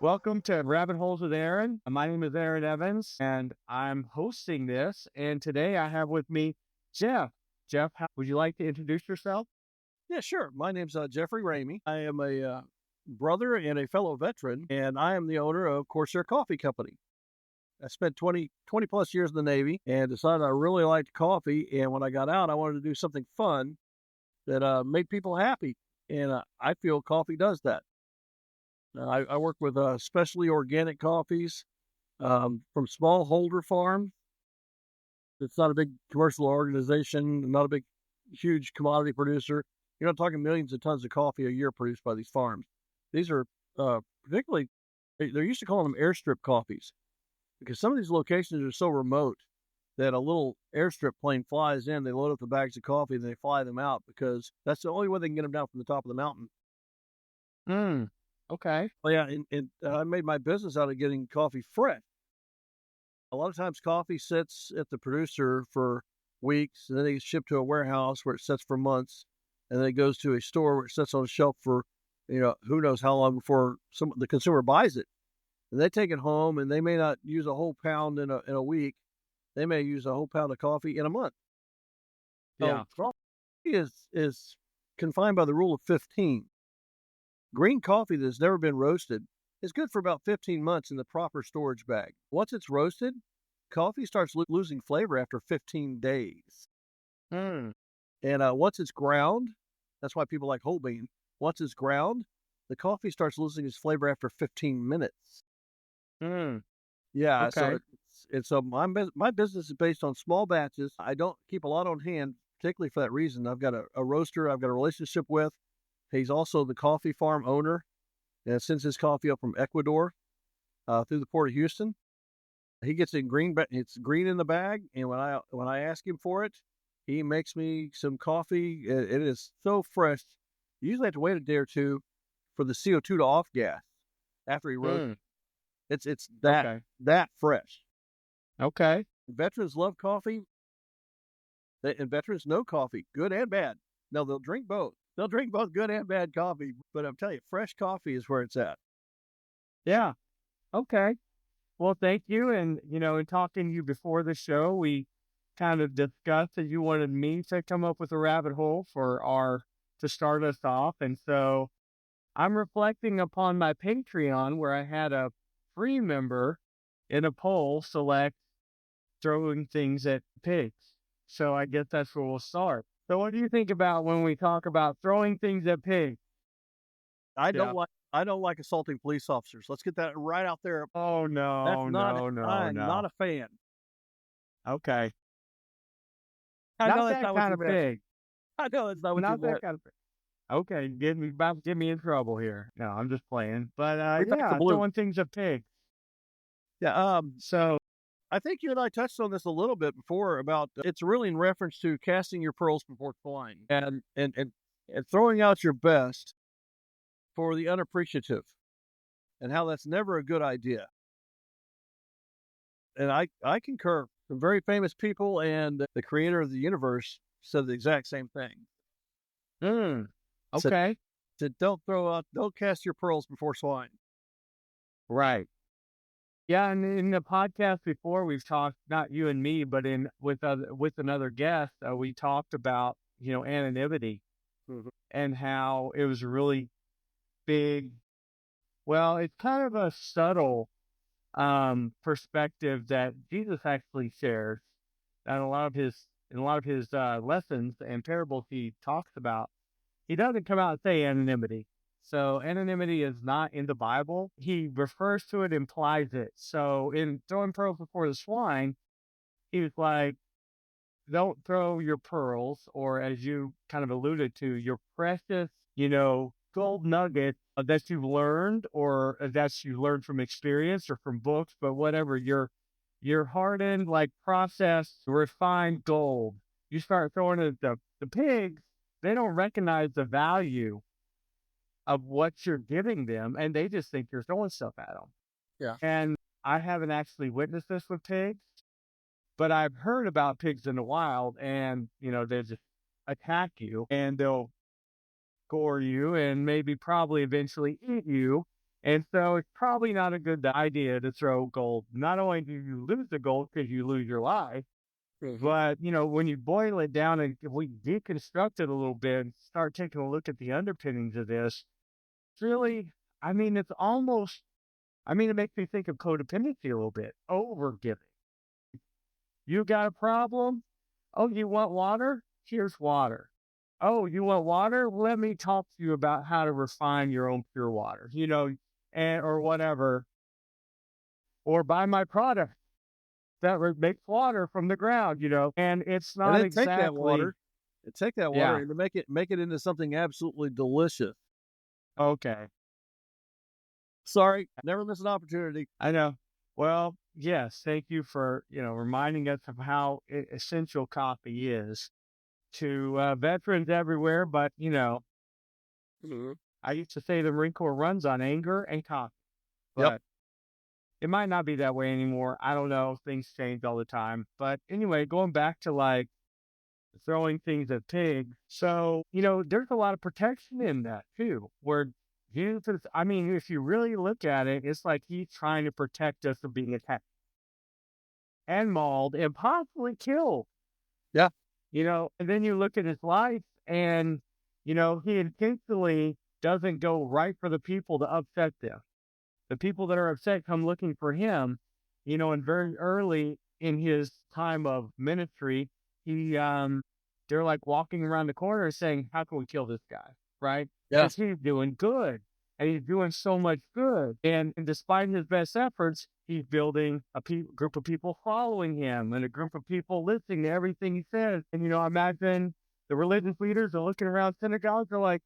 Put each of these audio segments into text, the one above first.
Welcome to Rabbit Holes with Aaron. My name is Aaron Evans, and I'm hosting this. And today I have with me Jeff. Jeff, would you like to introduce yourself? Yeah, sure. My name's Jeffrey Ramey. I am a brother and a fellow veteran, and I am the owner of Corsair Coffee Company. I spent 20 plus years in the Navy and decided I really liked coffee. And when I got out, I wanted to do something fun that made people happy. And I feel coffee does that. I work with specialty organic coffees from smallholder farms. It's not a big commercial organization, not a big, huge commodity producer. You're not talking millions of tons of coffee a year produced by these farms. These are particularly, they're used to calling them airstrip coffees because some of these locations are so remote that a little airstrip plane flies in, they load up the bags of coffee, and they fly them out because that's the only way they can get them down from the top of the mountain. Okay. Well, yeah, and I made my business out of getting coffee fresh. A lot of times coffee sits at the producer for weeks, and then it gets shipped to a warehouse where it sits for months, and then it goes to a store where it sits on a shelf for, who knows how long before the consumer buys it. And they take it home, and they may not use a whole pound in a week. They may use a whole pound of coffee in a month. Yeah. So coffee is confined by the rule of 15. Green coffee that's never been roasted is good for about 15 months in the proper storage bag. Once it's roasted, coffee starts losing flavor after 15 days. Mm. And once it's ground, that's why people like whole bean. Once it's ground, the coffee starts losing its flavor after 15 minutes. Mm. Yeah, Okay. so my business is based on small batches. I don't keep a lot on hand, particularly for that reason. I've got a roaster I've got a relationship with. He's also the coffee farm owner and sends his coffee up from Ecuador through the port of Houston. He gets it in green, but it's green in the bag. And when I ask him for it, he makes me some coffee. It is so fresh. You usually have to wait a day or two for the CO2 to off gas after he roasts. Mm. It's Okay. that fresh. Okay. Veterans love coffee, and veterans know coffee, good and bad. Now they'll drink both. They'll drink both good and bad coffee, but I'm telling you, fresh coffee is where it's at. Yeah. Okay. Well, thank you. And, in talking to you before the show, we kind of discussed that you wanted me to come up with a rabbit hole to start us off. And so I'm reflecting upon my Patreon where I had a free member in a poll select throwing things at pigs. So I guess that's where we'll start. So what do you think about when we talk about throwing things at pigs? Yeah. I don't like assaulting police officers. Let's get that right out there. Oh, That's no, not no, no, I'm not no. a fan. Okay. I Not know that's that not what kind you of meant. pig. I know that's not what you Not that meant. kind of pig. Okay, about to get me in trouble here. No, I'm just playing. But Bring back the yeah, blue. throwing things at pigs. Yeah, So I think you and I touched on this a little bit before about it's really in reference to casting your pearls before swine and throwing out your best for the unappreciative and how that's never a good idea. And I concur. Some very famous people and the creator of the universe said the exact same thing. mm, Said, okay. said don't cast your pearls before swine. Right. Yeah, and in the podcast before we've talked, not you and me, but with another guest, we talked about, anonymity Mhm. and how it was really big. Well, it's kind of a subtle perspective that Jesus actually shares, and in a lot of his lessons and parables he talks about. He doesn't come out and say anonymity. So anonymity is not in the Bible. He refers to it, implies it. So in throwing pearls before the swine, he was like, don't throw your pearls, or as you kind of alluded to, your precious, gold nuggets that you've learned or that you learned from experience or from books, but whatever, your hardened, like processed, refined gold. You start throwing it at the pigs, they don't recognize the value of what you're giving them, and they just think you're throwing stuff at them. Yeah. And I haven't actually witnessed this with pigs, but I've heard about pigs in the wild, and they just attack you, and they'll gore you, and maybe probably eventually eat you. And so it's probably not a good idea to throw gold. Not only do you lose the gold because you lose your life, Hmm. but when you boil it down and if we deconstruct it a little bit and start taking a look at the underpinnings of this, it's really, it's almost, it makes me think of codependency a little bit. Over giving. You got a problem? Oh, you want water? Here's water. Oh, you want water? Let me talk to you about how to refine your own pure water, and or whatever. Or buy my product that makes water from the ground, and it's And not then take that exactly, water, and take that water yeah, and to make it into something absolutely delicious. okay. Sorry, never miss an opportunity. I know. Well, yes, thank you for, reminding us of how essential coffee is to veterans everywhere. But, Mhm. I used to say the Marine Corps runs on anger and coffee, Yep. but it might not be that way anymore. I don't know. Things change all the time. But anyway, going back to like throwing things at pigs. So, there's a lot of protection in that too, where Jesus, if you really look at it, it's like he's trying to protect us from being attacked and mauled and possibly killed, Yeah. and then you look at his life and, he intentionally doesn't go right for the people to upset them. The people that are upset come looking for him, and very early in his time of ministry, they're like walking around the corner saying, how can we kill this guy? Right? Yeah. Because he's doing good and he's doing so much good. And despite his best efforts, he's building a group of people following him and a group of people listening to everything he says. And, I imagine the religious leaders are looking around synagogues, are like,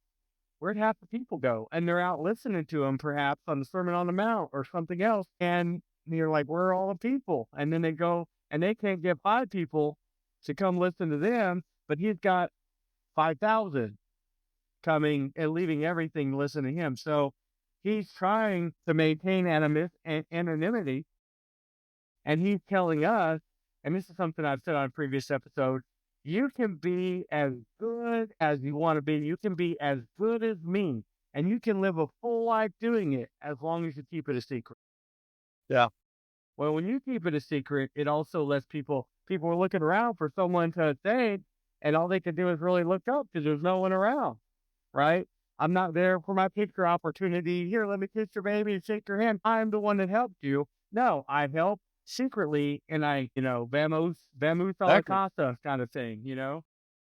where'd half the people go? And they're out listening to him perhaps on the Sermon on the Mount or something else. And you're like, where are all the people? And then they go and they can't get 5 people to come listen to them, but he's got 5,000 coming and leaving everything to listen to him. So he's trying to maintain anonymity. And he's telling us, and this is something I've said on a previous episode, you can be as good as you want to be. You can be as good as me. And you can live a full life doing it as long as you keep it a secret. Yeah. Well, when you keep it a secret, it also lets people are looking around for someone to thank, and all they can do is really look up because there's no one around, right? I'm not there for my picture opportunity. Here, let me kiss your baby and shake your hand. I'm the one that helped you. No, I helped secretly, and vamos a la Exactly. casa kind of thing.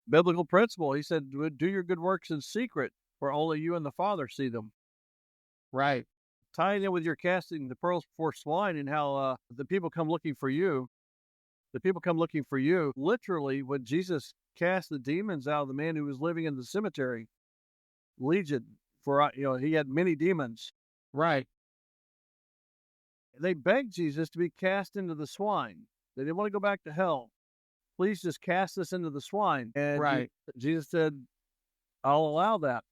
Biblical principle. He said, "Do your good works in secret, for only you and the Father see them." Right, Tying in with your casting the pearls before swine and how the people come looking for you. The people come looking for you. Literally, when Jesus cast the demons out of the man who was living in the cemetery, Legion, for he had many demons. right, They begged Jesus to be cast into the swine. They didn't want to go back to hell. Please just cast us into the swine. And right, Jesus said, I'll allow that.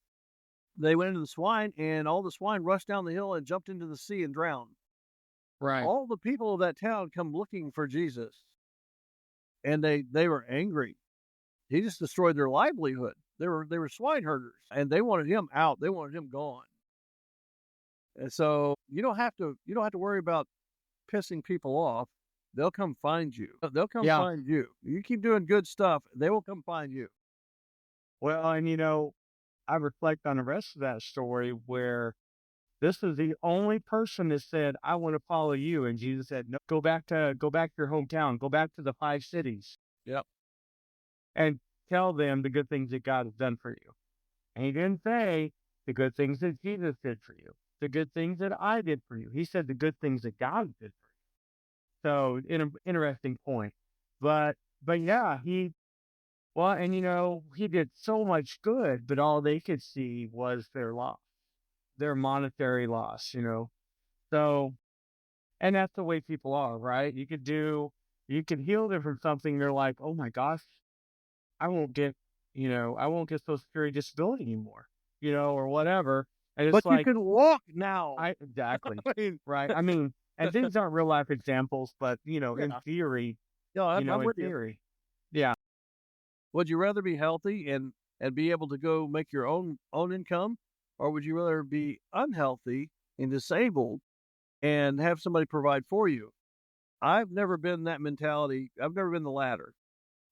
They went into the swine, and all the swine rushed down the hill and jumped into the sea and drowned. right. All the people of that town come looking for Jesus, and they were angry. He just destroyed their livelihood. They were swine herders, and they wanted him out. They wanted him gone. And so you don't have to worry about pissing people off. They'll come find you. They'll come Yeah. find you. You keep doing good stuff, they will come find you. Well, and I reflect on the rest of that story where this is the only person that said, I want to follow you. And Jesus said, no, go back to your hometown, go back to the 5 cities Yep. and tell them the good things that God has done for you. And he didn't say the good things that Jesus did for you, the good things that I did for you. He said the good things that God did for you. So interesting point. But yeah, he did so much good, but all they could see was their loss, their monetary loss. So, and that's the way people are, right? You could heal them from something. They're like, oh my gosh, I won't get, I won't get Social Security disability anymore, or whatever. And it's But you like, can walk now. exactly, I mean, right? And these aren't real life examples, but, in yeah. theory, Yeah, I'm in with you. theory, yeah, Would you rather be healthy and be able to go make your own income, or would you rather be unhealthy and disabled and have somebody provide for you. I've never been that mentality. I've never been the latter.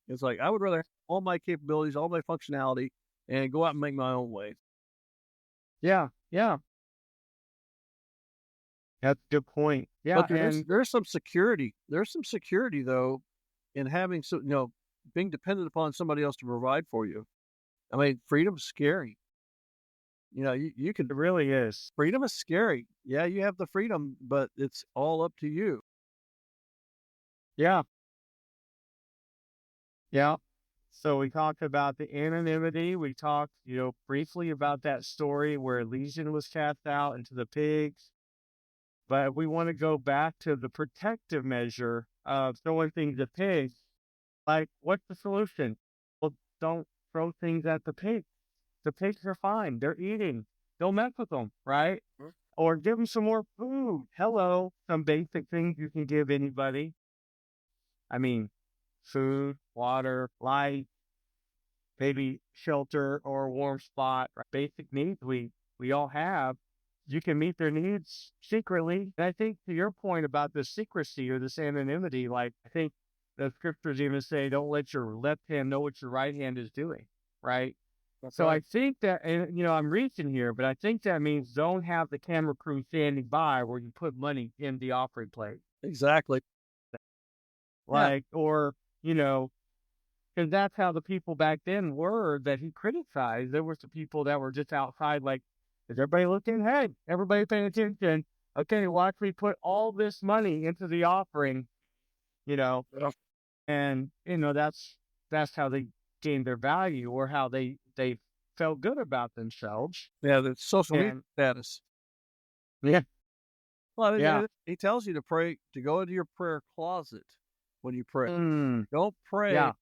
It's like I would rather have all my capabilities, all my functionality, and go out and make my own way. Yeah, yeah, that's a good point. Yeah, But and there's some security. There's some security though in having being dependent upon somebody else to provide for you. I mean, freedom's scary. You could it really is. freedom is scary. Yeah, you have the freedom, but it's all up to you. Yeah, yeah. So we talked about the anonymity. We talked, briefly about that story where Legion was cast out into the pigs. But we want to go back to the protective measure of throwing things at pigs. Like, what's the solution? Well, don't throw things at the pigs. The pigs are fine. They're eating. Don't mess with them, right? Mhm. Or give them some more food. Hello, some basic things you can give anybody. I mean, food, water, light, maybe shelter or a warm spot, right? Basic needs we all have. You can meet their needs secretly. And I think to your point about the secrecy or this anonymity, like I think the scriptures even say, don't let your left hand know what your right hand is doing, right? That's So I right. think that, and I'm reaching here, but I think that means don't have the camera crew standing by where you put money in the offering plate. Exactly. Yeah. Like, or, you know, because that's how the people back then were that he criticized. There were some people that were just outside, like, is everybody looking? Hey, everybody paying attention. Okay, watch me put all this money into the offering, you know, Yeah. and that's how they gained their value or how they felt good about themselves. Yeah, the social media And status. yeah, Well, yeah, he tells you to pray, to go into your prayer closet when you pray. mm, Don't pray yeah,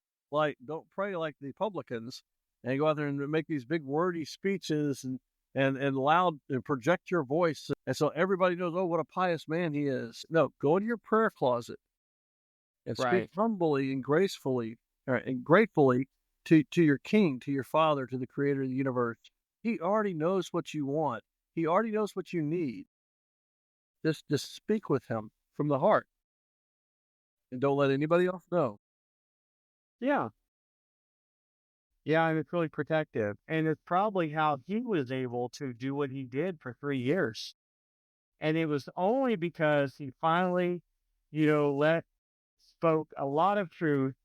don't pray like the publicans and go out there and make these big wordy speeches and loud and project your voice. And so everybody knows, oh, what a pious man he is. No, go into your prayer closet and speak right, humbly and gracefully and gratefully to your king, to your father, to the creator of the universe. He already knows what you want. He already knows what you need. Just speak with him from the heart and don't let anybody else know. yeah. Yeah, and it's really protective. And it's probably how he was able to do what he did for 3 years. And it was only because he finally, let spoke a lot of truth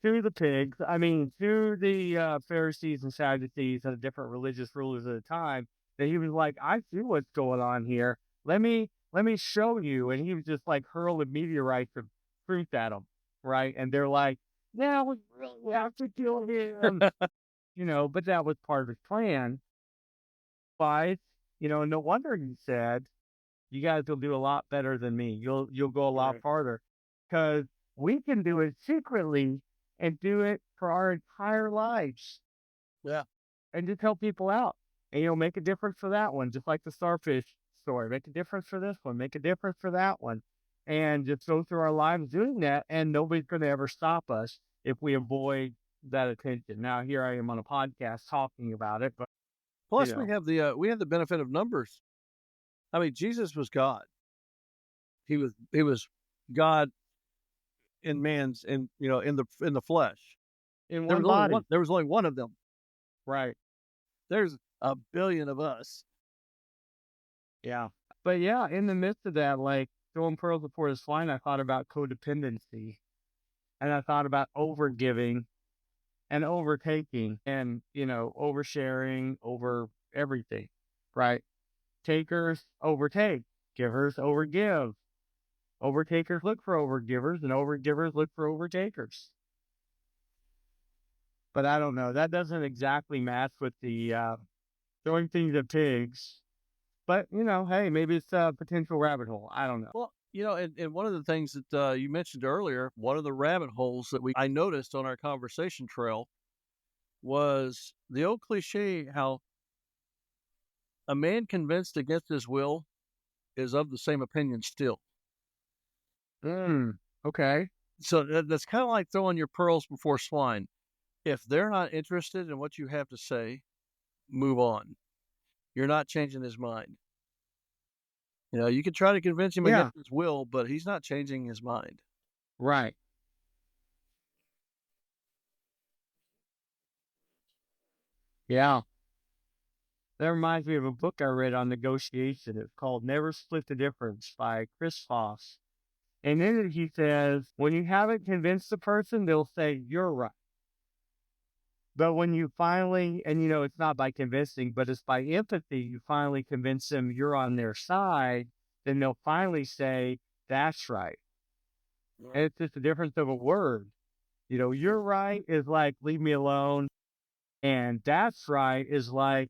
to the pigs. I mean, to the Pharisees and Sadducees and the different religious rulers at the time, that he was like, I see what's going on here. Let me show you. And he was just like hurling meteorites of truth at them, right? And they're like, now we really have to kill him. But that was part of his plan. But, no wonder he said, you guys will do a lot better than me. You'll go a lot Right. farther because we can do it secretly and do it for our entire lives Yeah. and just help people out. And make a difference for that one, just like the starfish story. Make a difference for this one, make a difference for that one. And just go through our lives doing that, and nobody's gonna ever stop us if we avoid that attention. Now here I am on a podcast talking about it, but you Plus, know, we have the benefit of numbers. I mean, Jesus was God. He was God in man's in the flesh. in There one was only one. body. There was only one of them. Right. There's a billion of us. Yeah. But yeah, in the midst of that, like throwing pearls before the swine, I thought about codependency and I thought about overgiving and overtaking and, oversharing over everything, right? Takers overtake, givers overgive, overtakers look for overgivers, and overgivers look for overtakers. But I don't know. That doesn't exactly match with the throwing things at pigs. But, hey, maybe it's a potential rabbit hole. I don't know. Well, and one of the things that you mentioned earlier, one of the rabbit holes that I noticed on our conversation trail was the old cliche how a man convinced against his will is of the same opinion still. Okay. So that's kind of like throwing your pearls before swine. If they're not interested in what you have to say, move on. You're not changing his mind. You know, you could try to convince him Yeah, against his will, but he's not changing his mind. right. Yeah. That reminds me of a book I read on negotiation. It's called Never Split the Difference by Chris Voss. And in it, he says, when you haven't convinced the person, they'll say, you're right. But when you finally, and it's not by convincing, but it's by empathy, you finally convince them you're on their side, then they'll finally say, that's right. Right. And it's just the difference of a word. You're right is like, leave me alone. And that's right is like,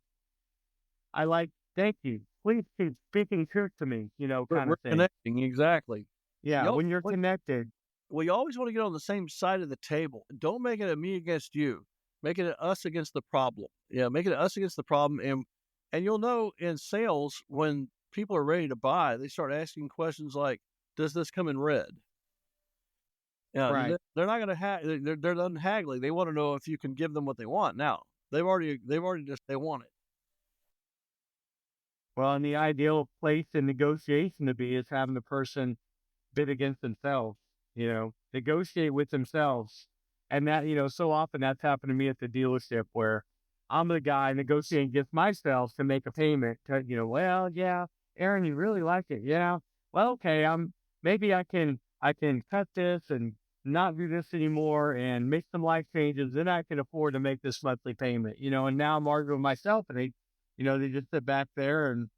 I like, thank you. Please keep speaking truth to me, kind We're of thing. connecting, exactly. Yeah, Yo, when you're what connected. well, you always want to get on the same side of the table. Don't make it a me against you. Make it a us against the problem. Yeah, make it a us against the problem. And you'll know in sales when people are ready to buy, they start asking questions like, "Does this come in red?" Yeah, Right. they're not going to they're done haggling. They want to know if you can give them what they want. Now they've already just they want it. Well, and the ideal place in negotiation to be is having the person bid against themselves, negotiate with themselves. And that, so often that's happened to me at the dealership where I'm the guy negotiating against myself to make a payment to, well, yeah, Aaron, you really like it. Yeah. Well, okay. Maybe I can cut this and not do this anymore and make some life changes. Then I can afford to make this monthly payment, and now I'm arguing with myself and they just sit back there and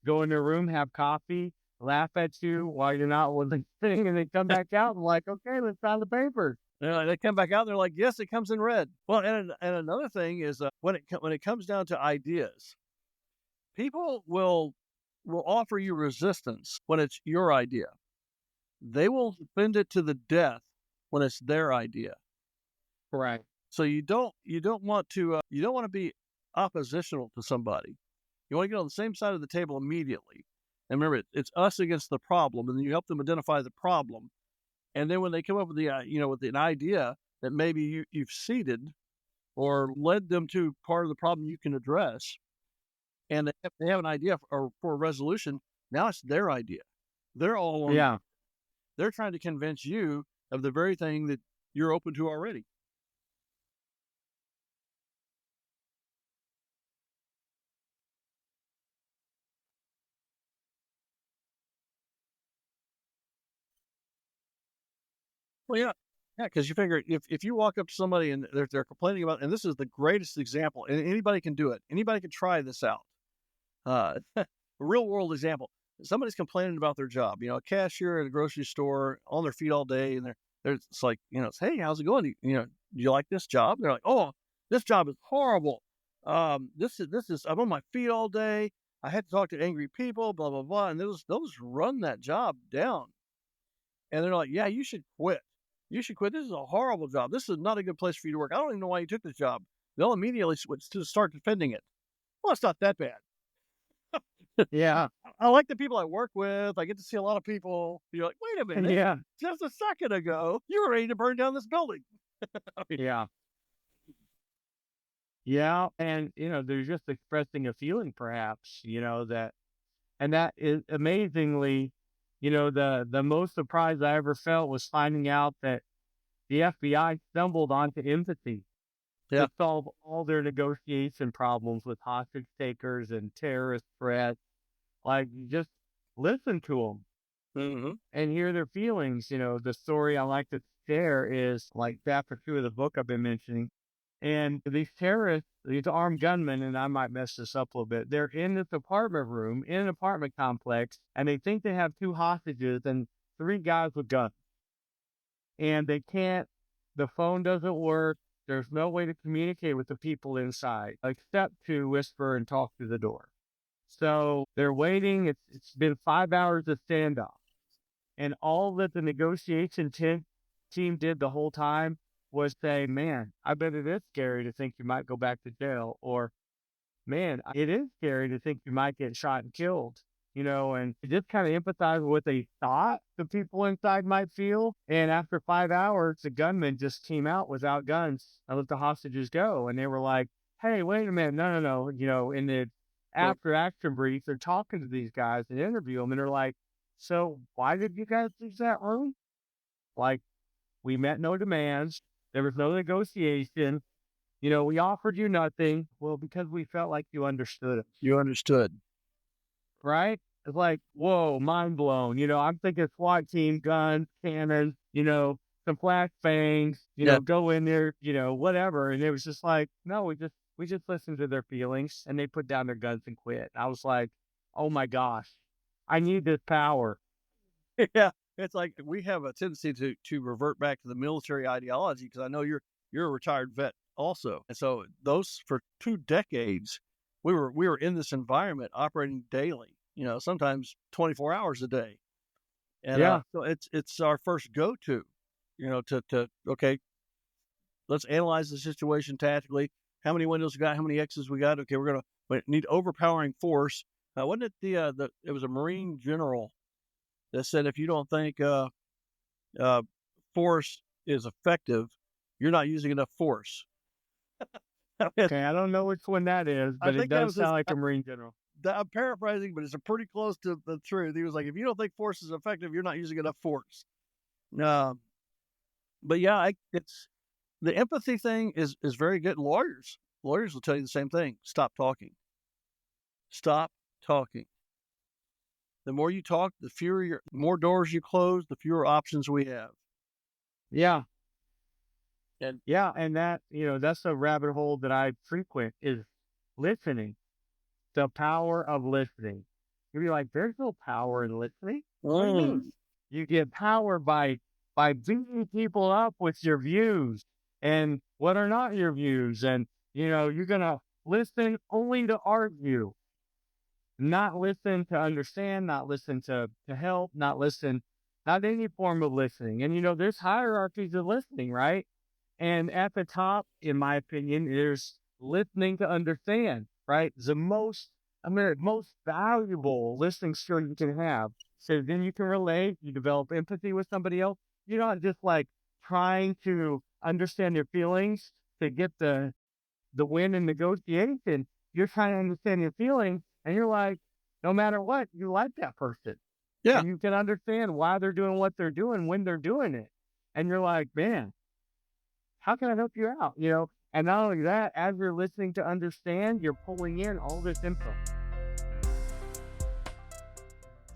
go in their room, have coffee, laugh at you while you're not with the thing, and they come back out and like, okay, let's sign the papers. They come back out and they're like, "Yes, it comes in red." Well, and another thing is when it comes down to ideas, people will offer you resistance when it's your idea. They will defend it to the death when it's their idea. Right. So you don't want to be oppositional to somebody. You want to get on the same side of the table immediately. And remember, it's us against the problem, and then you help them identify the problem. And then when they come up with with an idea that maybe you've seeded or led them to part of the problem you can address, and they have an idea for a resolution. Now it's their idea. They're all on. Yeah. They're trying to convince you of the very thing that you're open to already. Well, yeah, because you figure if you walk up to somebody and they're complaining about, and this is the greatest example, and anybody can do it. Anybody can try this out. A real world example. Somebody's complaining about their job. A cashier at a grocery store on their feet all day, and it's like, it's, hey, how's it going? Do you like this job? They're like, oh, this job is horrible. This is I'm on my feet all day. I had to talk to angry people, blah blah blah, and they'll just run that job down. And they're like, yeah, you should quit. You should quit. This is a horrible job. This is not a good place for you to work. I don't even know why you took this job. They'll immediately switch to start defending it. Well, it's not that bad. Yeah. I like the people I work with. I get to see a lot of people. You're like, wait a minute. Yeah. Just a second ago, you were ready to burn down this building. Yeah. Yeah. And, they're just expressing a feeling perhaps, and that is amazingly, the most surprise I ever felt was finding out that the FBI stumbled onto empathy Yeah. to solve all their negotiation problems with hostage takers and terrorist threats. Like, just listen to them Mm-hmm. and hear their feelings. The story I like to share is like chapter 2 of the book I've been mentioning. And these terrorists, these armed gunmen, and I might mess this up a little bit, they're in this apartment room in an apartment complex, and they think they have two hostages and three guys with guns. And they can't, the phone doesn't work. There's no way to communicate with the people inside except to whisper and talk through the door. So they're waiting. It's been 5 hours of standoff. And all that the negotiation team did the whole time was say, man, I bet it is scary to think you might go back to jail. Or, man, it is scary to think you might get shot and killed. And just kind of empathize with what they thought the people inside might feel. And after 5 hours, the gunmen just came out without guns and let the hostages go. And they were like, hey, wait a minute. No. And after action brief, they're talking to these guys and interview them, and they're like, "So why did you guys use that room? Like, we met no demands. There was no negotiation. We offered you nothing. Well, because we felt like you understood us, You understood. right?" It's like, whoa, mind blown. I'm thinking SWAT team, guns, cannons, some flashbangs, Yeah. go in there, whatever. And it was just like, no, we just listened to their feelings, and they put down their guns and quit. I was like, oh my gosh, I need this power. Yeah. It's like we have a tendency to revert back to the military ideology, because I know you're a retired vet also. And so those, for 2 decades, we were in this environment operating daily, sometimes 24 hours a day. And Yeah. so it's our first go-to, to okay, let's analyze the situation tactically. How many windows we got? How many X's we got? Okay, we need overpowering force. Wasn't it it was a Marine general that said, if you don't think force is effective, you're not using enough force. Okay, I don't know which one that is, I but it think that does was his. sound like a Marine general. I'm paraphrasing, but it's pretty close to the truth. He was like, if you don't think force is effective, you're not using enough force. But yeah, it's the empathy thing is very good. Lawyers will tell you the same thing. Stop talking. Stop talking. The more you talk, the more doors you close, the fewer options we have. Yeah. And Yeah, and that's a rabbit hole that I frequent, is listening. The power of listening. You'd be like, there's no power in listening. What do you mean? You get power by beating people up with your views and what are not your views. And you're gonna listen only to argue, not listen to understand, not listen to help, not any form of listening. And there's hierarchies of listening, right? And at the top, in my opinion, there's listening to understand, right? Most valuable listening skill you can have. So then you can relate, you develop empathy with somebody else. You're not just like trying to understand their feelings to get the win in negotiation. You're trying to understand your feelings, and you're like, no matter what, you like that person. yeah, And you can understand why they're doing what they're doing when they're doing it. And you're like, man, how can I help you out? And not only that, as you're listening to understand, you're pulling in all this info.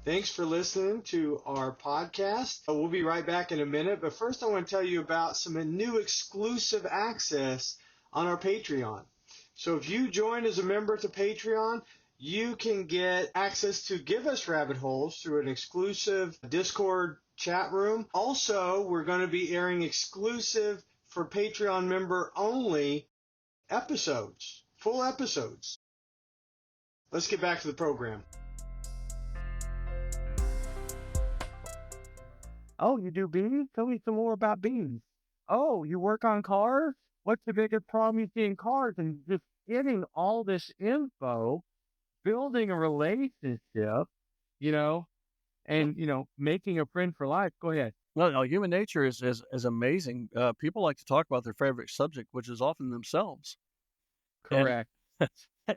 Thanks for listening to our podcast. We'll be right back in a minute, but first I want to tell you about some new exclusive access on our Patreon. So if you join as a member to Patreon, you can get access to Give Us Rabbit Holes through an exclusive Discord chat room. Also, we're going to be airing exclusive for Patreon member only episodes, full episodes. Let's get back to the program. Oh, you do beans? Tell me some more about beans. Oh, you work on cars? What's the biggest problem you see in cars? And just getting all this info, building a relationship, and, making a friend for life. Go ahead. well, no, human nature is amazing. People like to talk about their favorite subject, which is often themselves. Correct.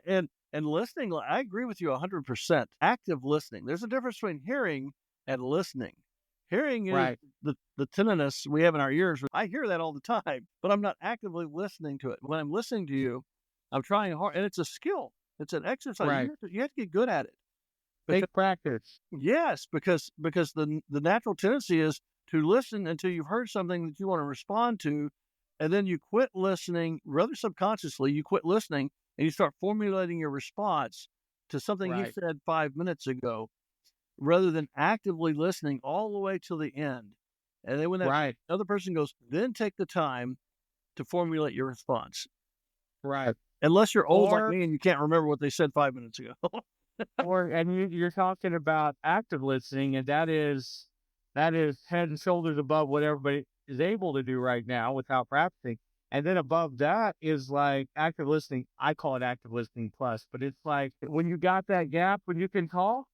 And listening, I agree with you 100%. Active listening. There's a difference between hearing and listening. Hearing is Right. the tinnitus we have in our ears. I hear that all the time, but I'm not actively listening to it. When I'm listening to you, I'm trying hard, and it's a skill. It's an exercise. Right. You have to get good at it. Take practice. Yes, because the natural tendency is to listen until you've heard something that you want to respond to, and then you quit listening, rather subconsciously. You quit listening and you start formulating your response to something you Right. said 5 minutes ago, rather than actively listening all the way till the end. And then when that Right. other person goes, then take the time to formulate your response. Right. Unless you're old like Or- me and you can't remember what they said 5 minutes ago. And you're talking about active listening, and that is head and shoulders above what everybody is able to do right now without practicing. And then above that is like active listening. I call it active listening plus, but it's like when you got that gap when you can talk,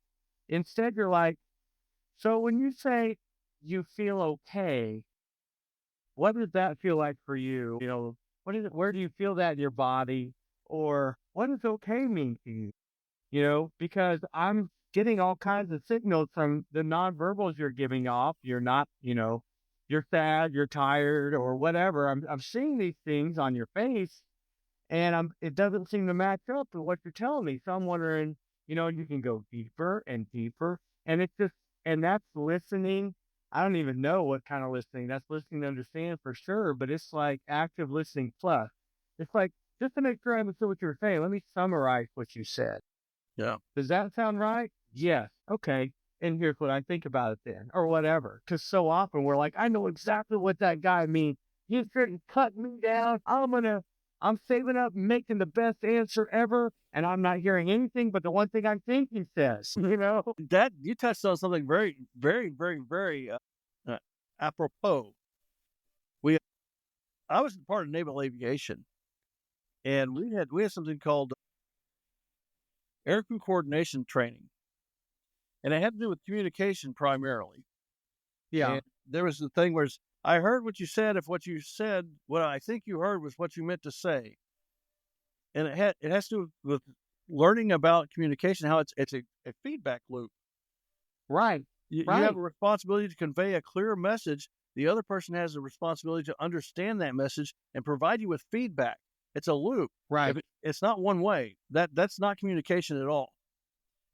instead you're like, so when you say you feel okay, what does that feel like for you? What is it? Where do you feel that in your body? Or what does okay mean to you? because I'm getting all kinds of signals from the nonverbals you're giving off. You're not, you're sad, you're tired, or whatever. I'm seeing these things on your face, and it doesn't seem to match up with what you're telling me. So I'm wondering, you can go deeper and deeper, and it's just, and that's listening. I don't even know what kind of listening. That's listening to understand for sure, but it's like active listening plus. It's like, just to make sure I understood what you were saying, let me summarize what you said. Yeah. Does that sound right? Yes. Okay. And here's what I think about it then, or whatever. Because so often we're like, I know exactly what that guy means. He's trying to cut me down. I'm saving up, making the best answer ever, and I'm not hearing anything but the one thing I think he says. That you touched on something very, very, very, very apropos. I was part of naval aviation, and we had something called aircrew coordination training, and it had to do with communication primarily. Yeah. And there was the thing where I heard what you said. If what you said, what I think you heard was what you meant to say, and it has to do with learning about communication, how it's a feedback loop. Right. You Right. have a responsibility to convey a clear message. The other person has a responsibility to understand that message and provide you with feedback. It's a loop. Right. It's not one way. That's not communication at all.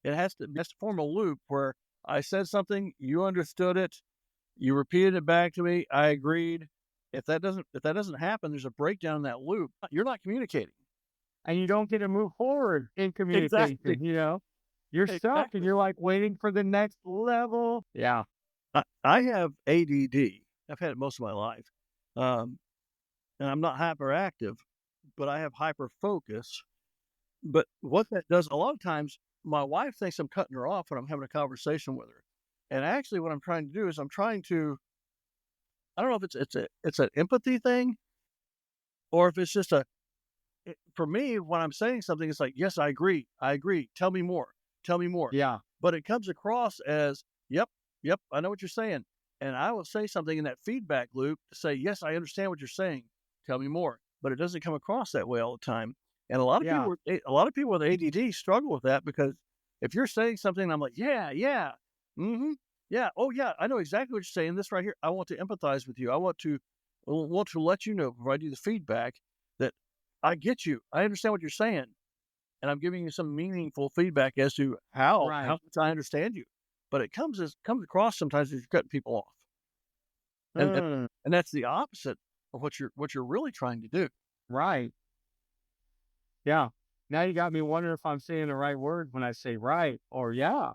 It has to form a loop where I said something, you understood it, you repeated it back to me, I agreed. If that doesn't happen, there's a breakdown in that loop. You're not communicating. And you don't get to move forward in communication, Exactly. You're stuck and Exactly. you're like waiting for the next level. Yeah. I have ADD. I've had it most of my life. And I'm not hyperactive, but I have hyper focus. But what that does, a lot of times, my wife thinks I'm cutting her off when I'm having a conversation with her. And actually, what I'm trying to do is I don't know if it's an empathy thing, or if it's just for me, when I'm saying something, it's like, yes, I agree. I agree. Tell me more. Tell me more. Yeah. But it comes across as, yep, I know what you're saying. And I will say something in that feedback loop to say, yes, I understand what you're saying. Tell me more. But it doesn't come across that way all the time. And a lot of Yeah. people with ADD struggle with that, because if you're saying something, I'm like, yeah, mm-hmm, yeah, oh yeah, I know exactly what you're saying. This right here, I want to empathize with you. I want to let you know, provide you the feedback that I get you. I understand what you're saying, and I'm giving you some meaningful feedback as to how Right. much I understand you. But it comes across sometimes as you're cutting people off, and Mm, and that's the opposite of what you're really trying to do. right. Yeah. Now you got me wondering if I'm saying the right word when I say right or yeah.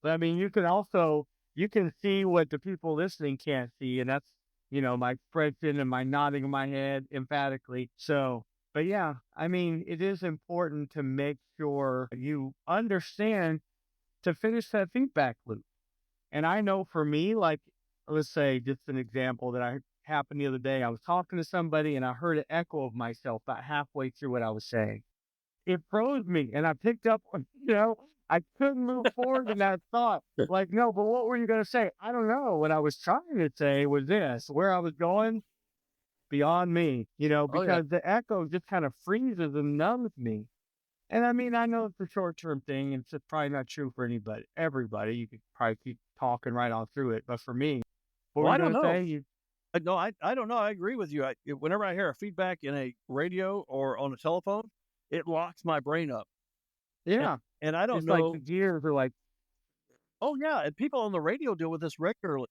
But I mean, you can see what the people listening can't see, and that's, my expression and my nodding of my head emphatically. So, but yeah, I mean, it is important to make sure you understand to finish that feedback loop. And I know for me, like, let's say just an example that I happened the other day. I was talking to somebody and I heard an echo of myself about halfway through what I was saying. It froze me, and I picked up on, I couldn't move forward in that thought. Like, no, but what were you going to say? I don't know. What I was trying to say was this. Where I was going, beyond me, Oh yeah, because the echo just kind of freezes and numbs me. And I mean, I know it's a short term thing, and it's probably not true for everybody. You could probably keep talking right on through it. But for me, what well, were I you don't going to know. say? You, No, I don't know. I agree with you. Whenever I hear a feedback in a radio or on a telephone, it locks my brain up. And, yeah, and I don't it's like the know. gears are like, Oh yeah, and people on the radio deal with this regularly.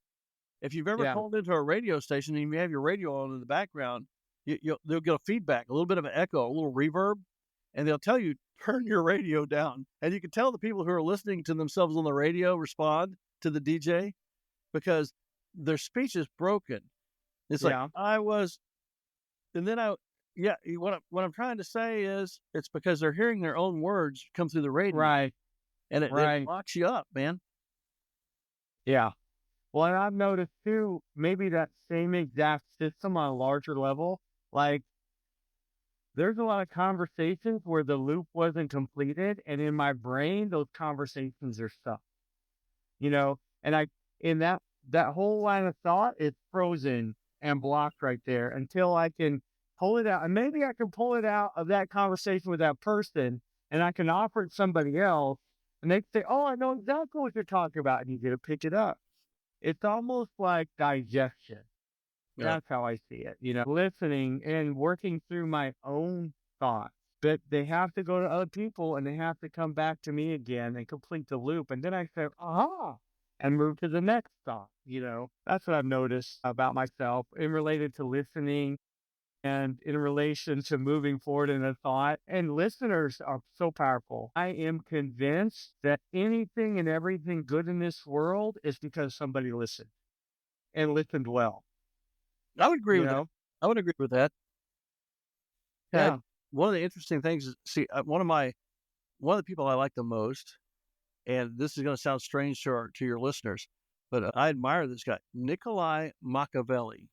If you've ever yeah, called into a radio station and you have your radio on in the background, they'll get a feedback, a little bit of an echo, a little reverb, and they'll tell you turn your radio down. And you can tell the people who are listening to themselves on the radio respond to the DJ because their speech is broken. It's like yeah, I was, and then yeah. What I'm trying to say is it's because they're hearing their own words come through the radio, right, and it right, locks you up, man. yeah. Well, and I've noticed too, maybe that same exact system on a larger level, like there's a lot of conversations where the loop wasn't completed, and in my brain, those conversations are stuck, and in that whole line of thought is frozen and blocked right there until I can pull it out. And maybe I can pull it out of that conversation with that person and I can offer it to somebody else, and they say, "Oh, I know exactly what you're talking about," and you get to pick it up. It's almost like digestion. Yeah. That's how I see it. Listening and working through my own thoughts. But they have to go to other people and they have to come back to me again and complete the loop. And then I say, aha, and move to the next thought. That's what I've noticed about myself in related to listening and in relation to moving forward in a thought. And listeners are so powerful. I am convinced that anything and everything good in this world is because somebody listened and listened well. I would agree You with that. know? I would agree with that. Yeah. One of the interesting things is, see, one of the people I like the most, and this is going to sound strange to your listeners, but I admire this guy, Nikolai Machiavelli.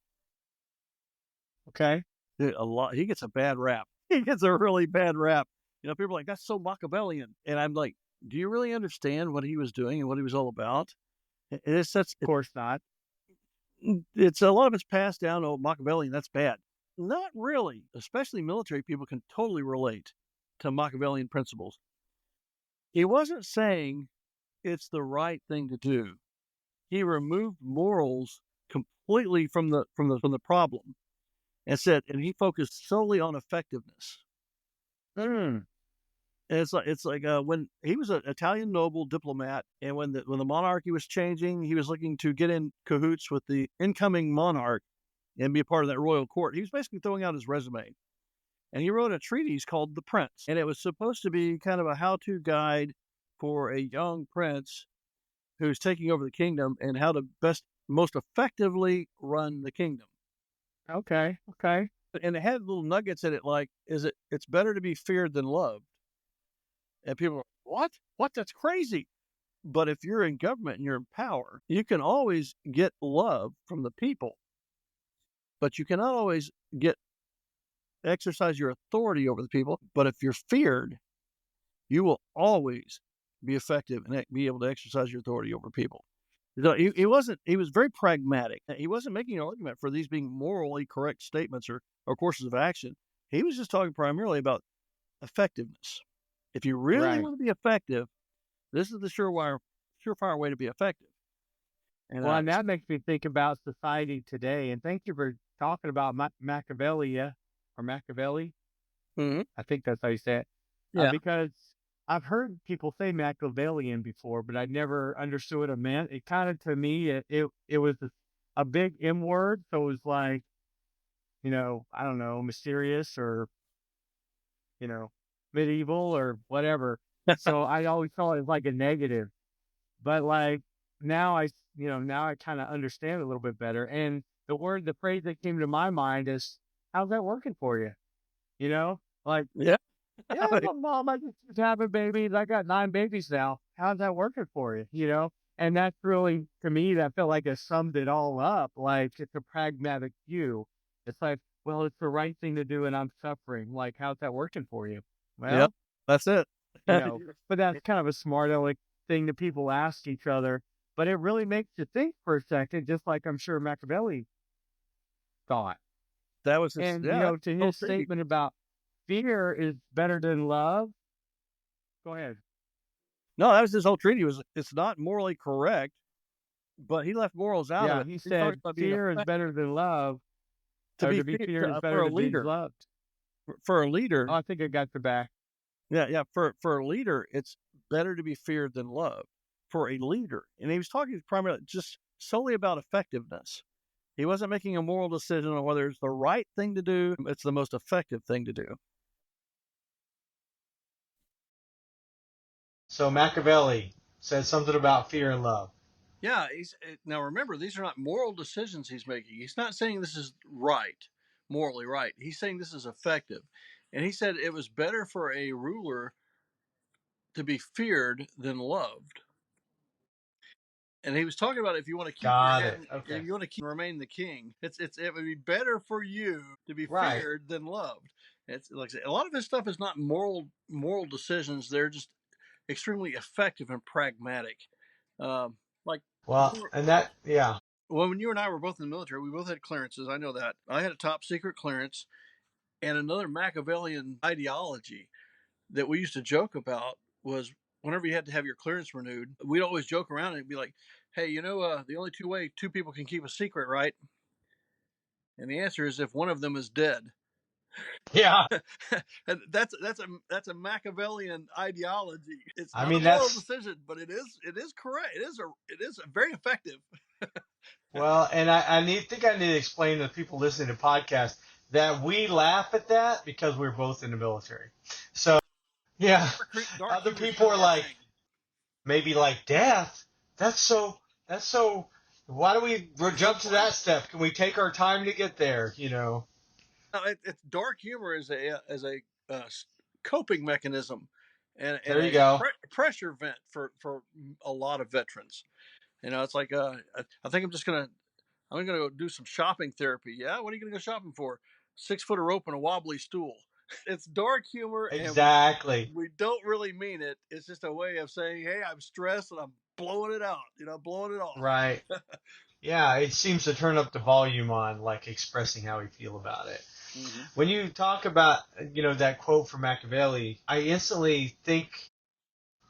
Okay. He gets a bad rap. He gets a really bad rap. People are like, that's so Machiavellian. And I'm like, do you really understand what he was doing and what he was all about? It's such, Of course not. it's a lot of it's passed down. Oh, Machiavellian, that's bad. Not really. Especially military people can totally relate to Machiavellian principles. He wasn't saying it's the right thing to do. He removed morals completely from the problem, and he focused solely on effectiveness. Mm. And it's like when he was an Italian noble diplomat, and when the monarchy was changing, he was looking to get in cahoots with the incoming monarch and be a part of that royal court. He was basically throwing out his resume, and he wrote a treatise called The Prince, and it was supposed to be kind of a how-to guide for a young prince who's taking over the kingdom and how to most effectively run the kingdom. Okay. Okay. And it had little nuggets in it like, it's better to be feared than loved. And people are, what? What? That's crazy. But if you're in government and you're in power, you can always get love from the people, but you cannot always exercise your authority over the people. But if you're feared, you will always be effective and be able to exercise your authority over people. So he was very pragmatic. He wasn't making an argument for these being morally correct statements or courses of action. He was just talking primarily about effectiveness. If you really want to be effective, this is the surefire way to be effective. And And that makes me think about society today. And thank you for talking about Machiavelli or Machiavelli. Mm-hmm. I think that's how you say it. Yeah. Because I've heard people say Machiavellian before, but I never understood what it meant. It kind of, to me, it was a big M word. So it was like, I don't know, mysterious or, medieval or whatever. So I always thought it was like a negative. But like now now I kind of understand it a little bit better. And the phrase that came to my mind is, how's that working for you? Like, Yeah. yeah, mom, I just having babies. I got 9 babies now. How's that working for you? And that's really, to me, that felt like it summed it all up. Like, it's a pragmatic view. It's like, well, it's the right thing to do and I'm suffering. Like, how's that working for you? Yep. Well, That's it. but that's kind of a smart aleck thing that people ask each other. But it really makes you think for a second, just like I'm sure Machiavelli thought. That was And, to his statement about fear is better than love. Go ahead. No, that was his whole treaty. It's not morally correct, but he left morals out of it. He said fear is better than love. To be feared is better than being loved. For a leader. Oh, I think I got the back. Yeah. For a leader, it's better to be feared than loved. For a leader. And he was talking primarily just solely about effectiveness. He wasn't making a moral decision on whether it's the right thing to do. It's the most effective thing to do. So Machiavelli said something about fear and love. Yeah. Now remember, these are not moral decisions he's making. He's not saying this is right, morally right. He's saying this is effective. And he said it was better for a ruler to be feared than loved. And he was talking about if you want to keep your head, if you want to remain the king, it would be better for you to be feared than loved. It's like I said, a lot of this stuff is not moral decisions. They're just extremely effective and pragmatic. When you and I were both in the military, we both had clearances. I know that. I had a top secret clearance and another Machiavellian ideology. that we used to joke about was whenever you had to have your clearance renewed, we'd always joke around and be like, "Hey, the only two people can keep a secret, right?" And the answer is if one of them is dead. Yeah. And that's a Machiavellian ideology. It's I not a mean, moral that's, decision, but it is correct. It is very effective. well, and think I need to explain to people listening to podcasts that we laugh at that because we're both in the military. So, yeah, Dark other humor is people kind are of our like, thing. maybe like death. That's so, why do we It's so jump to funny. that step? Can we take our time to get there? You know? No, it's dark humor as a coping mechanism, and There you a go. pressure vent for a lot of veterans. It's like I think I'm gonna go do some shopping therapy. Yeah, what are you gonna go shopping for? 6 foot of rope and a wobbly stool. It's dark humor, and we Exactly. we don't really mean it. It's just a way of saying, "Hey, I'm stressed and I'm blowing it out. Blowing it off." Right. Yeah, it seems to turn up the volume on, like expressing how we feel about it. Mm-hmm. When you talk about, that quote from Machiavelli, I instantly think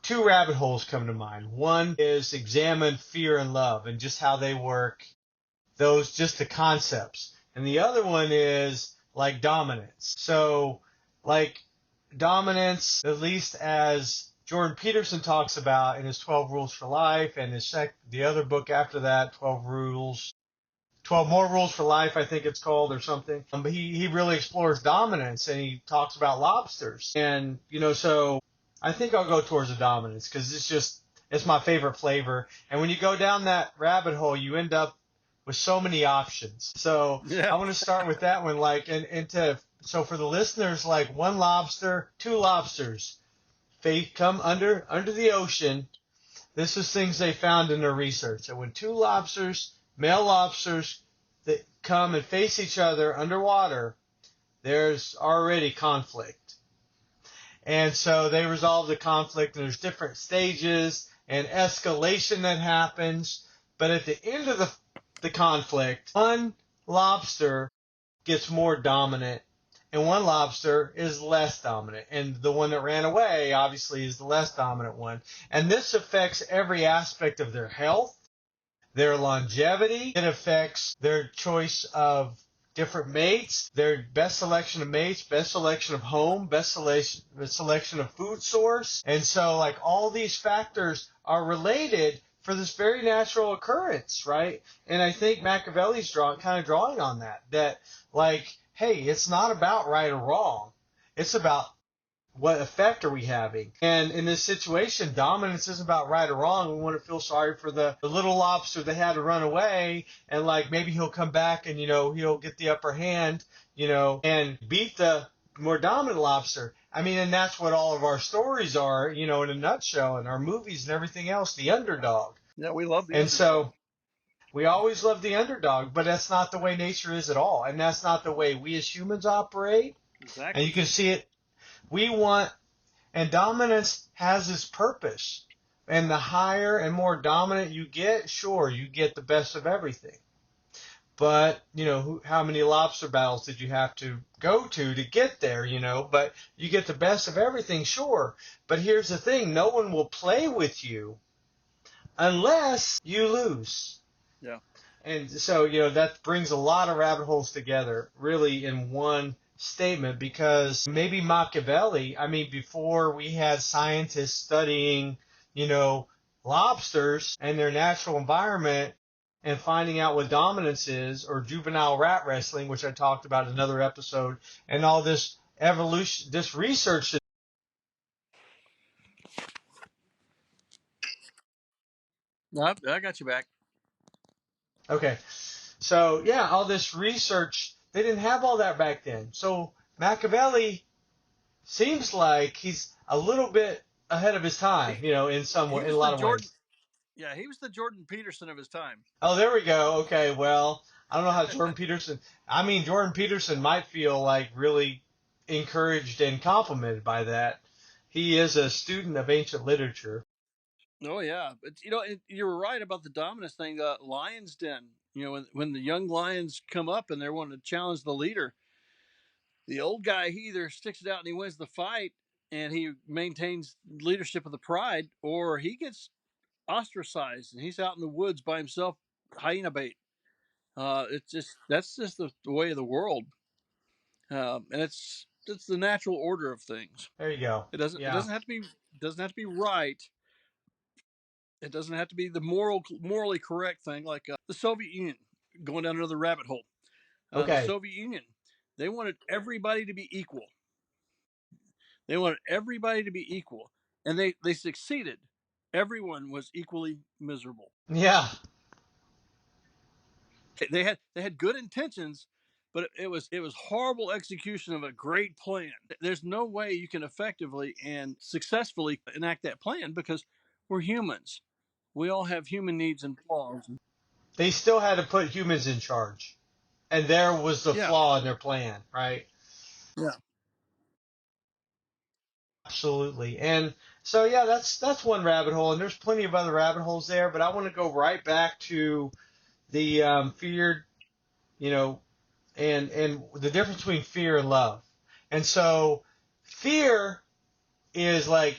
two rabbit holes come to mind. One is examine fear and love and just how they work, those, just the concepts. And the other one is like dominance. So, like dominance, at least as Jordan Peterson talks about in his 12 Rules for Life and the other book after that, 12 More Rules for Life, I think it's called, or something. But he really explores dominance, and he talks about lobsters. And, so I think I'll go towards the dominance because it's my favorite flavor. And when you go down that rabbit hole, you end up with so many options. So Yeah. I want to start with that one. So for the listeners, like one lobster, two lobsters, they come under the ocean. This is things they found in their research. And when two lobsters, male lobsters, that come and face each other underwater, there's already conflict. And so they resolve the conflict, and there's different stages and escalation that happens. But at the end of the conflict, one lobster gets more dominant and one lobster is less dominant. And the one that ran away, obviously, is the less dominant one. And this affects every aspect of their health, their longevity. It affects their choice of different mates, their best selection of mates, best selection of home, best selection of food source. And so, like, all these factors are related for this very natural occurrence, right? And I think Machiavelli's kind of drawing on that, like, hey, it's not about right or wrong. It's about what effect are we having? And in this situation, dominance isn't about right or wrong. We want to feel sorry for the little lobster that had to run away, and like maybe he'll come back and he'll get the upper hand, and beat the more dominant lobster. I mean, and that's what all of our stories are, in a nutshell, and our movies and everything else, the underdog. Yeah, we love the And underdog. so we always love the underdog, but that's not the way nature is at all, and that's not the way we as humans operate. And Exactly. you can see it. We want And dominance has its purpose. And the higher and more dominant you get, sure, you get the best of everything. But, how many lobster battles did you have to go to get there, But you get the best of everything, sure. But here's the thing, no one will play with you unless you lose. Yeah. And so, that brings a lot of rabbit holes together, really, in one statement, because maybe Machiavelli, I mean, before we had scientists studying, you know, lobsters and their natural environment and finding out what dominance is, or juvenile rat wrestling, which I talked about in another episode, and all this evolution, this research. No, I got you back. Okay. So, yeah, all this research, they didn't have all that back then. So Machiavelli seems like he's a little bit ahead of his time, He in some he way, in a was the lot of Jordan. ways. Yeah, he was the Jordan Peterson of his time. Oh, there we go. Okay, well, I don't know how Jordan Peterson. I mean, Jordan Peterson might feel like really encouraged and complimented by that. He is a student of ancient literature. Oh yeah, but you were right about the dominance thing. Lions Den. When the young lions come up and they're wanting to challenge the leader, the old guy he either sticks it out and he wins the fight, and he maintains leadership of the pride, or he gets ostracized and he's out in the woods by himself, hyena bait. It's just that's just the way of the world, and it's the natural order of things. There you go. It Yeah. doesn't have to be right. It doesn't have to be the morally correct thing, like the Soviet Union, going down another rabbit hole. The Okay. Soviet Union, they wanted everybody to be equal. They wanted everybody to be equal, and they succeeded. Everyone was equally miserable. Yeah. They had good intentions, but it was horrible execution of a great plan. There's no way you can effectively and successfully enact that plan because we're humans. We all have human needs and flaws. They still had to put humans in charge. And there was the Yeah, flaw in their plan, right? yeah. Absolutely. And so yeah, that's one rabbit hole, and there's plenty of other rabbit holes there, but I want to go right back to the fear, you know, and the difference between fear and love. And so fear is like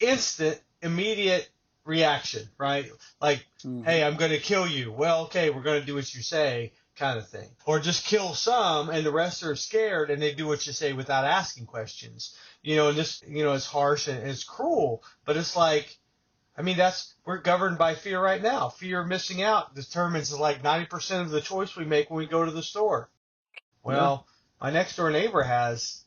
instant, immediate reaction, right? Like, Mm-hmm. hey, I'm going to kill you. Well, okay, we're going to do what you say, kind of thing. Or just kill some and the rest are scared and they do what you say without asking questions. And this, it's harsh and it's cruel, but it's like, I mean, we're governed by fear right now. Fear of missing out determines like 90% of the choice we make when we go to the store. Yeah. Well, my next door neighbor has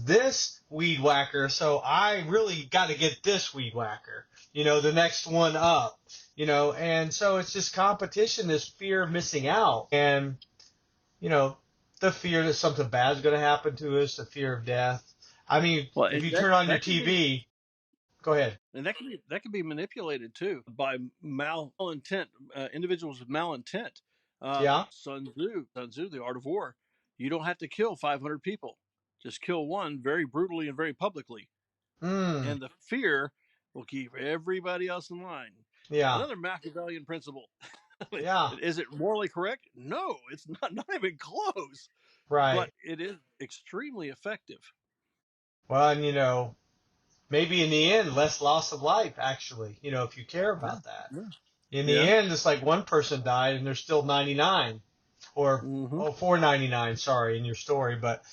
this weed whacker, so I really got to get this weed whacker, the next one up, and so it's just competition, this fear of missing out, and, you know, the fear that something bad is going to happen to us, the fear of death. I mean, Well, if you turn on your that can be TV, go ahead. and that can be manipulated too by malintent individuals with malintent. Yeah? Sun Tzu, The Art of War. You don't have to kill 500 people; just kill one very brutally and very publicly, Mm, and the fear will keep everybody else in line. yeah, Another Machiavellian principle. yeah, Is it morally correct? No, it's not even close. But right. it is extremely effective. Well, and, maybe in the end, less loss of life, actually, if you care Yeah, about that. yeah, In the yeah. end, it's like one person died and there's still 99, or Mm-hmm. 499, sorry, in your story. But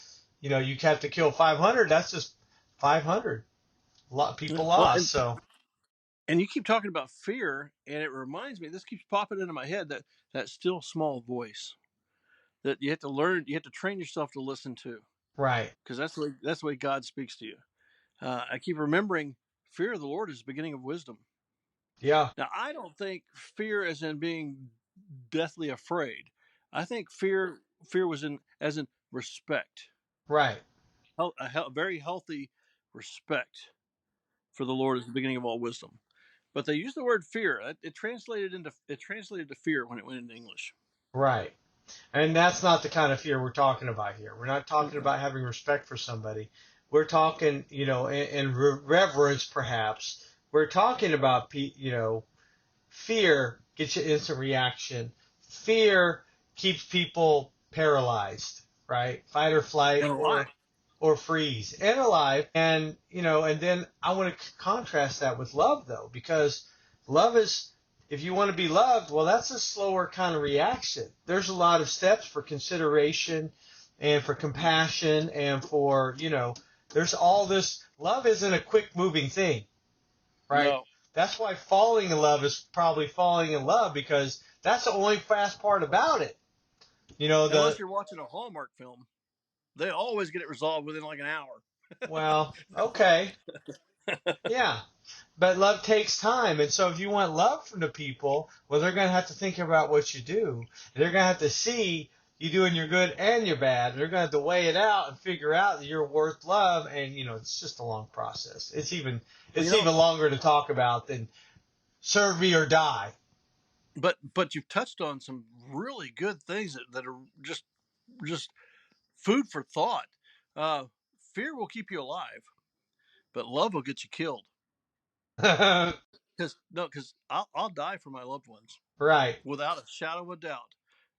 you have to kill 500. That's just 500. A lot of Yeah. people Well, lost. So and you keep talking about fear, and it reminds me. This keeps popping into my head that still small voice that you have to learn. You have to train yourself to listen to, right, because that's the way God speaks to you. I keep remembering fear of the Lord is the beginning of wisdom. yeah, Now, I don't think fear as in being deathly afraid. I think fear was in as in respect, right, very healthy respect for the Lord is the beginning of all wisdom. But they use the word fear. It translated to fear when it went into English. right. And that's not the kind of fear we're talking about here. We're not talking Mm-mm. about having respect for somebody. We're talking, in reverence, perhaps. We're talking about, fear gets you instant reaction. Fear keeps people paralyzed, right? Fight or flight And alive. or freeze and alive. And, and then I want to contrast that with love though, because love is, if you want to be loved, well, that's a slower kind of reaction. There's a lot of steps for consideration and for compassion and for, there's all this. Love isn't a quick moving thing, right? No, That's why falling in love is probably falling in love, because that's the only fast part about it. unless you're watching a Hallmark film, they always get it resolved within like an hour. Well, okay. Yeah. But love takes time. And so if you want love from the people, well, they're going to have to think about what you do. They're going to have to see you doing your good and your bad. They're going to have to weigh it out and figure out that you're worth love. And, it's just a long process. Well, It's even longer to talk about than serve me or die. but you've touched on some really good things that are just food for thought. Uh, Fear will keep you alive, but love will get you killed. Because I'll die for my loved ones Right. without a shadow of a doubt.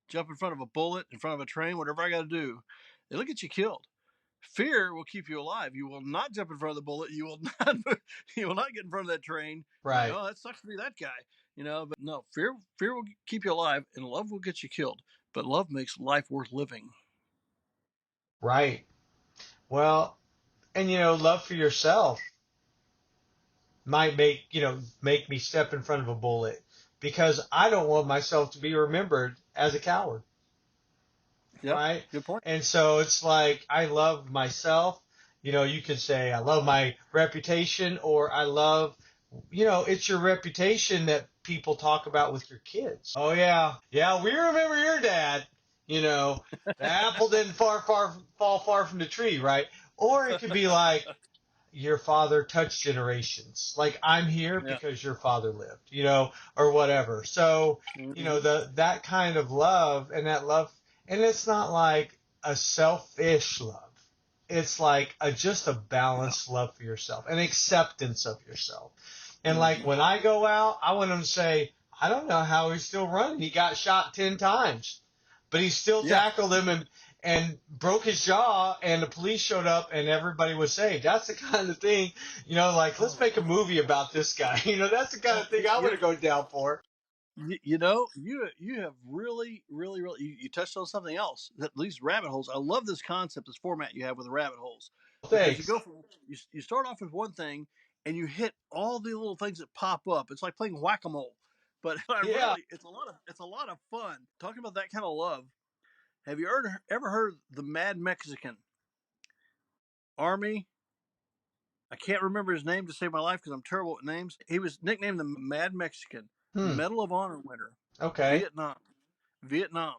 Jump in front of a bullet, in front of a train, whatever I got to do, it'll get you killed. Fear will keep you alive. You will not jump in front of the bullet. You will not. You will not get in front of that train. Right. Like, oh, that sucks to be that guy. But no, fear will keep you alive, and love will get you killed. But love makes life worth living. Right. Well, and love for yourself might make me step in front of a bullet because I don't want myself to be remembered as a coward. Yep. Right? Good point. And so it's like I love myself. You could say I love my reputation, or I love, it's your reputation that people talk about with your kids. Oh yeah, we remember your dad. The apple didn't fall far from the tree, right? Or it could be like your father touched generations. Like I'm here because your father lived, or whatever. So, that kind of love and that love, and it's not like a selfish love. It's like just a balanced love for yourself, an acceptance of yourself. And like when I go out, I want them to say, I don't know how he's still running. He got shot 10 times, but he still tackled him and broke his jaw, and the police showed up and everybody was saved. That's the kind of thing, let's make a movie about this guy. That's the kind of thing I want to go down for. You have really, really, really, you touched on something else, that these rabbit holes. I love this concept, this format you have with the rabbit holes. Because Thanks. you start off with one thing and you hit all the little things that pop up. It's like playing whack-a-mole. But it's a lot of fun. Talking about that kind of love. Have you ever heard the Mad Mexican? Ramey? I can't remember his name to save my life because I'm terrible at names. He was nicknamed the Mad Mexican, Medal of Honor winner. Okay. Vietnam.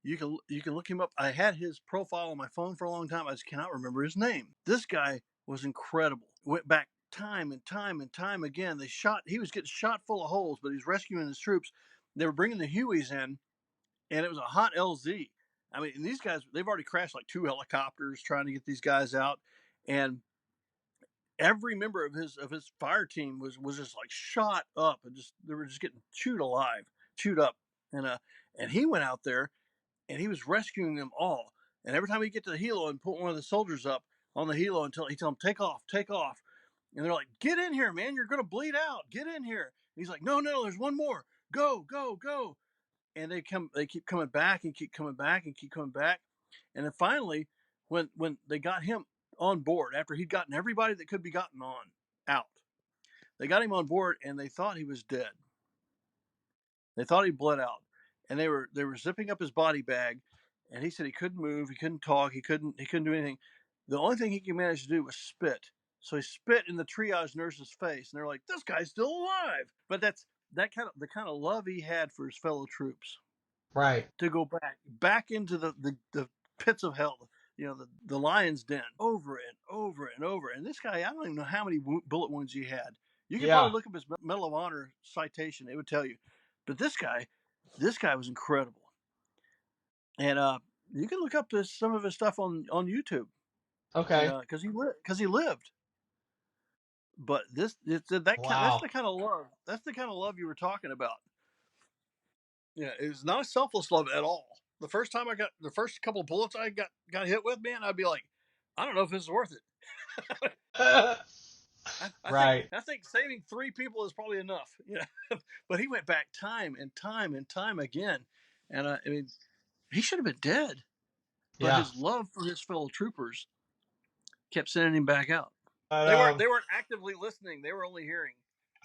You can look him up. I had his profile on my phone for a long time. I just cannot remember his name. This guy was incredible. Went back time and time and time again. He was getting shot full of holes, but he's rescuing his troops. They were bringing the Hueys in, and it was a hot LZ. I mean, these guys, they've already crashed like 2 helicopters trying to get these guys out, and every member of his fire team was just like shot up, and they were just getting chewed up, and he went out there and he was rescuing them all. And every time he'd get to the helo and put one of the soldiers up on the helo until he told them take off, and they're like, get in here, man, you're gonna bleed out, get in here. And he's like, no, there's one more, go. And they keep coming back and keep coming back and keep coming back, and then finally, when they got him on board after he'd gotten everybody that could be gotten on out, they got him on board and they thought he was dead. They thought he bled out, and they were zipping up his body bag, and he said he couldn't move, he couldn't talk, he couldn't do anything. The only thing he could manage to do was spit. So he spit in the triage nurse's face, and they're like, "This guy's still alive." But that's the kind of love he had for his fellow troops. Right. To go back into the pits of hell, the lion's den, over and over and over. And this guy, I don't even know how many bullet wounds he had. You can probably look up his Medal of Honor citation; it would tell you. But this guy was incredible. And you can look up some of his stuff on YouTube. Okay. Because he lived. But that's the kind of love. That's the kind of love you were talking about. Yeah, it's not a selfless love at all. The first couple of bullets I got hit with, man, I'd be like, I don't know if this is worth it. I think saving 3 people is probably enough. But he went back time and time and time again, and I mean, he should have been dead, but his love for his fellow troopers kept sending him back out. They weren't actively listening; they were only hearing.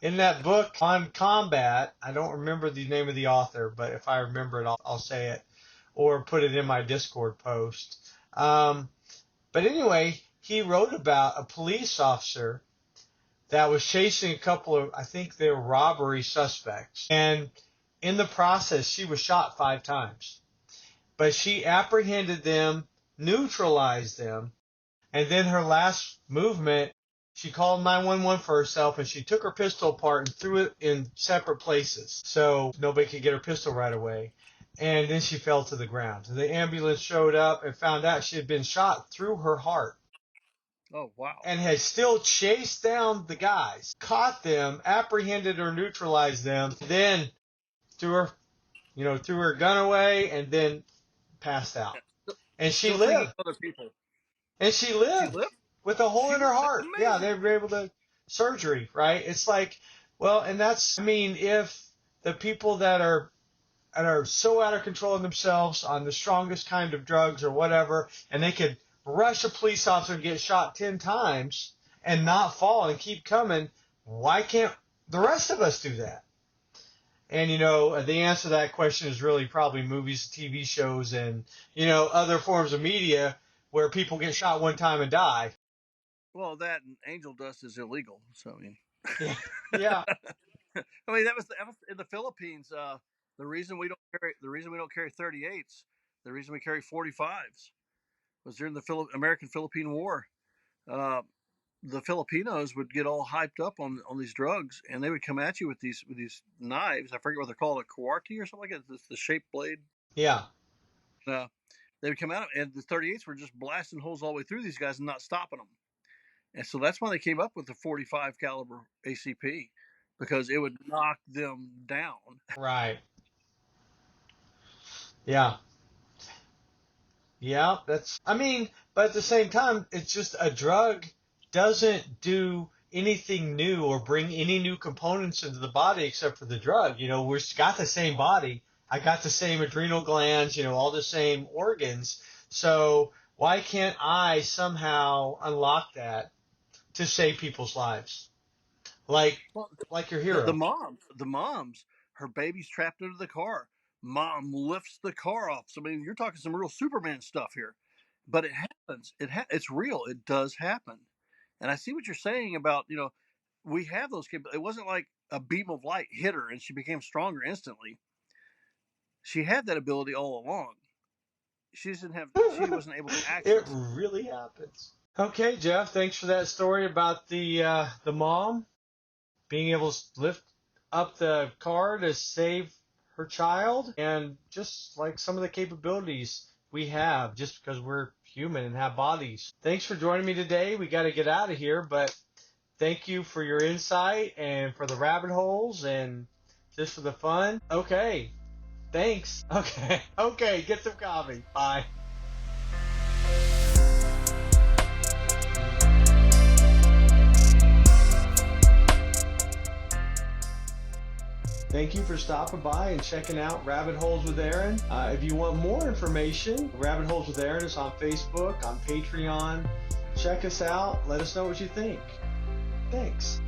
In that book on combat, I don't remember the name of the author, but if I remember it, I'll say it or put it in my Discord post. But anyway, he wrote about a police officer that was chasing a couple of, I think they were robbery suspects. And in the process, she was shot 5 times. But she apprehended them, neutralized them, and then her last movement, she called 911 for herself, and she took her pistol apart and threw it in separate places so nobody could get her pistol right away. And then she fell to the ground. The ambulance showed up and found out she had been shot through her heart. Oh, wow. And had still chased down the guys, caught them, apprehended or neutralized them, then threw her gun away, and then passed out. And she lived. Other people. And she lived with a hole in her heart. Amazing. Yeah, they were able to surgery, right? It's like, well, and that's, I mean, if the people that are so out of control of themselves on the strongest kind of drugs or whatever, and they could rush a police officer and get shot 10 times and not fall and keep coming, why can't the rest of us do that? And, the answer to that question is really probably movies, TV shows, and, other forms of media where people get shot one time and die. Well, that and angel dust is illegal. So, I mean, Yeah. I mean that was in the Philippines. The reason we don't carry 38s, the reason we carry 45s, was during the American-Philippine War. The Filipinos would get all hyped up on these drugs, and they would come at you with these knives. I forget what they're called, a kwarti or something like that. It's the shaped blade. Yeah. They would come out, and the 38s were just blasting holes all the way through these guys and not stopping them. And so that's why they came up with the 45 caliber ACP, because it would knock them down. Right. Yeah. Yeah, but at the same time, it's just a drug doesn't do anything new or bring any new components into the body except for the drug. We've got the same body. I got the same adrenal glands, all the same organs. So why can't I somehow unlock that to save people's lives? Like your hero. The moms, her baby's trapped under the car. Mom lifts the car off. So, I mean, you're talking some real Superman stuff here. But it happens. It's real. It does happen. And I see what you're saying about, we have those capabilities. It wasn't like a beam of light hit her and she became stronger instantly. She had that ability all along. She wasn't able to access it. Really happens. Okay, Jeff, thanks for that story about the mom being able to lift up the car to save her child, and just like some of the capabilities we have just because we're human and have bodies. Thanks for joining me today. We got to get out of here, but thank you for your insight and for the rabbit holes and just for the fun. Okay, thanks. Okay, get some coffee. Bye. Thank you for stopping by and checking out Rabbit Holes with Aaron. If you want more information, Rabbit Holes with Aaron is on Facebook, on Patreon. Check us out. Let us know what you think. Thanks.